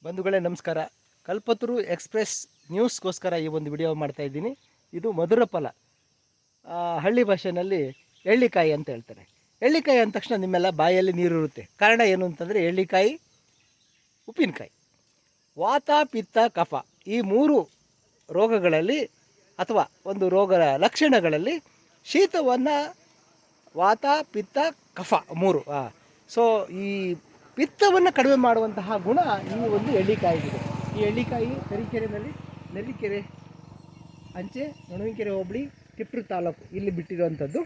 ಬಂಧುಗಳೇ ನಮಸ್ಕಾರ. ಕಲ್ಪತರು ಎಕ್ಸ್‌ಪ್ರೆಸ್ ನ್ಯೂಸ್ಗೋಸ್ಕರ ಈ ಒಂದು ವಿಡಿಯೋ ಮಾಡ್ತಾ ಇದ್ದೀನಿ. ಇದು ಮಧುರ ಫಲ, ಹಳ್ಳಿ ಭಾಷೆಯಲ್ಲಿ ಎಳ್ಳಿಕಾಯಿ ಅಂತ ಹೇಳ್ತಾರೆ. ಎಳ್ಳಿಕಾಯಿ ಅಂದ ತಕ್ಷಣ ನಿಮ್ಮೆಲ್ಲ ಬಾಯಲ್ಲಿ ನೀರಿರುತ್ತೆ. ಕಾರಣ ಏನು ಅಂತಂದರೆ ಎಳ್ಳಿಕಾಯಿ ಉಪ್ಪಿನಕಾಯಿ. ವಾತ ಪಿತ್ತ ಕಫ ಈ ಮೂರು ರೋಗಗಳಲ್ಲಿ ಅಥವಾ ಒಂದು ರೋಗದ ಲಕ್ಷಣಗಳಲ್ಲಿ ಶೀತವನ್ನು ವಾತ ಪಿತ್ತ ಕಫ ಮೂರು ಸೊ ಈ ಪಿತ್ತವನ್ನು ಕಡಿಮೆ ಮಾಡುವಂತಹ ಗುಣ ಈ ಒಂದು ಎಳ್ಳಿಕಾಯಿಗಿದೆ. ಈ ಎಳ್ಳಿಕಾಯಿ ತರೀಕೆರೆಯಲ್ಲಿ ನೆಲ್ಲಿಕೆರೆ ಅಂಚೆ ನೊಣವಿನಕೆರೆ ಹೋಬಳಿ ತಿಪ್ಟೂರು ತಾಲೂಕು ಇಲ್ಲಿ ಬಿಟ್ಟಿರುವಂಥದ್ದು.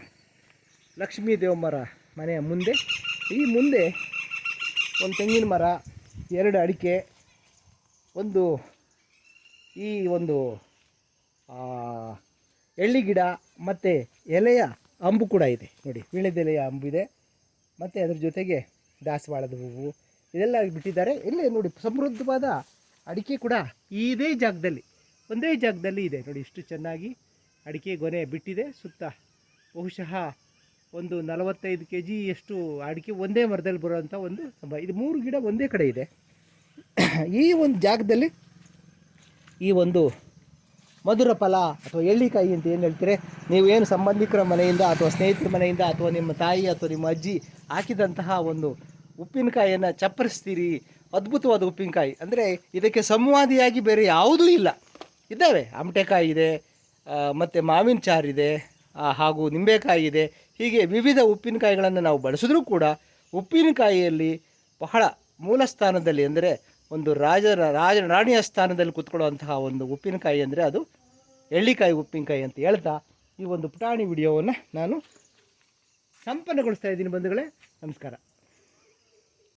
ಲಕ್ಷ್ಮೀ ದೇವಮ್ಮರ ಮನೆಯ ಮುಂದೆ ಈ ಮುಂದೆ ಒಂದು ತೆಂಗಿನ ಮರ, 2 ಅಡಿಕೆ, ಒಂದು ಈ ಒಂದು ಎಳ್ಳಿ ಗಿಡ ಮತ್ತು ಎಲೆಯ ಅಂಬು ಕೂಡ ಇದೆ ನೋಡಿ. ವೀಳ್ಯದೆಲೆಯ ಅಂಬಿದೆ ಮತ್ತು ಅದರ ಜೊತೆಗೆ ದಾಸವಾಳದ ಹೂವು ಇದೆಲ್ಲ ಬಿಟ್ಟಿದ್ದಾರೆ. ಇಲ್ಲೇ ನೋಡಿ ಸಮೃದ್ಧವಾದ ಅಡಿಕೆ ಕೂಡ ಇದೇ ಜಾಗದಲ್ಲಿ ಒಂದೇ ಜಾಗದಲ್ಲಿ ಇದೆ ನೋಡಿ. ಇಷ್ಟು ಚೆನ್ನಾಗಿ ಅಡಿಕೆ ಗೊನೆ ಬಿಟ್ಟಿದೆ. ಸುತ್ತ ಬಹುಶಃ ಒಂದು 45 kg ಎಷ್ಟು ಅಡಿಕೆ ಒಂದೇ ಮರದಲ್ಲಿ ಬರುವಂಥ ಒಂದು ಇದು 3 ಗಿಡ ಒಂದೇ ಕಡೆ ಇದೆ. ಈ ಒಂದು ಜಾಗದಲ್ಲಿ ಈ ಒಂದು ಮಧುರ ಫಲ ಅಥವಾ ಎಳ್ಳಿಕಾಯಿ ಅಂತ ಏನು ಹೇಳ್ತೀರಿ ನೀವೇನು ಸಂಬಂಧಿಕರ ಮನೆಯಿಂದ ಅಥವಾ ಸ್ನೇಹಿತರ ಮನೆಯಿಂದ ಅಥವಾ ನಿಮ್ಮ ತಾಯಿ ಅಥವಾ ನಿಮ್ಮ ಅಜ್ಜಿ ಹಾಕಿದಂತಹ ಒಂದು ಉಪ್ಪಿನಕಾಯಿಯನ್ನು ಚಪ್ಪರಿಸ್ತೀರಿ. ಅದ್ಭುತವಾದ ಉಪ್ಪಿನಕಾಯಿ ಅಂದರೆ ಇದಕ್ಕೆ ಸಂವಾದಿಯಾಗಿ ಬೇರೆ ಯಾವುದೂ ಇಲ್ಲ. ಇದ್ದಾವೆ, ಆಮಟೆಕಾಯಿ ಇದೆ, ಮತ್ತು ಮಾವಿನ ಚಾರಿದೆ, ಹಾಗೂ ನಿಂಬೆಕಾಯಿ ಇದೆ. ಹೀಗೆ ವಿವಿಧ ಉಪ್ಪಿನಕಾಯಿಗಳನ್ನು ನಾವು ಬಳಸಿದ್ರೂ ಕೂಡ ಉಪ್ಪಿನಕಾಯಿಯಲ್ಲಿ ಬಹಳ ಮೂಲ ಸ್ಥಾನದಲ್ಲಿ ಅಂದರೆ ಒಂದು ರಾಣಿಯ ಸ್ಥಾನದಲ್ಲಿ ಕೂತ್ಕೊಳ್ಳುವಂತಹ ಒಂದು ಉಪ್ಪಿನಕಾಯಿ ಅಂದರೆ ಅದು ಎಳ್ಳಿಕಾಯಿ ಉಪ್ಪಿನಕಾಯಿ ಅಂತ ಹೇಳ್ತಾ ಈ ಒಂದು ಪುಟಾಣಿ ವಿಡಿಯೋವನ್ನು ನಾನು ಸಂಪನ್ನಗೊಳಿಸ್ತಾ ಇದ್ದೀನಿ. ಬಂಧುಗಳೇ ನಮಸ್ಕಾರ.